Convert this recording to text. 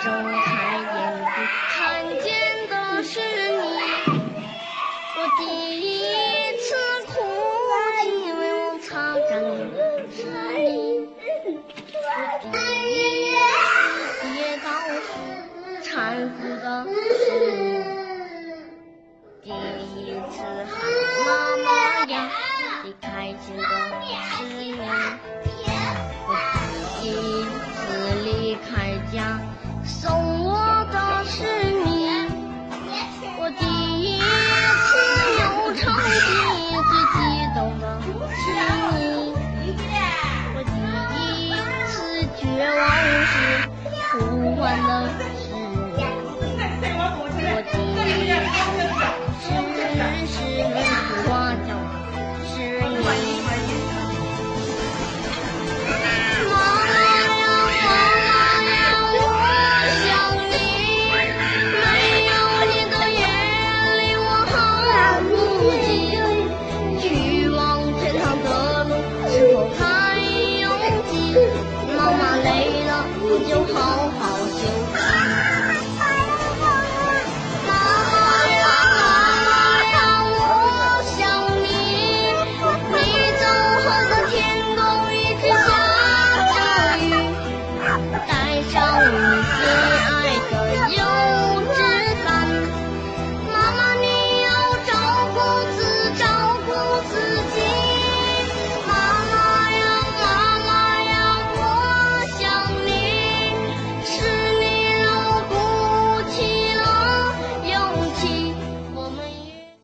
睁开眼睛，看见的是你。我第一次哭泣，因为我擦干的是你。我第一次跌倒时，搀扶的是你。第一次喊妈妈呀，最开心的是你。我第一次离开家，送我的是你。我第一次有成绩，最激动的是你。我第一次绝望时，呼唤的是你。我第一次是花轿是你。妈妈呀，我想你，没有你的夜里我好孤寂。去往天堂的路是否还拥挤？妈妈累了我就好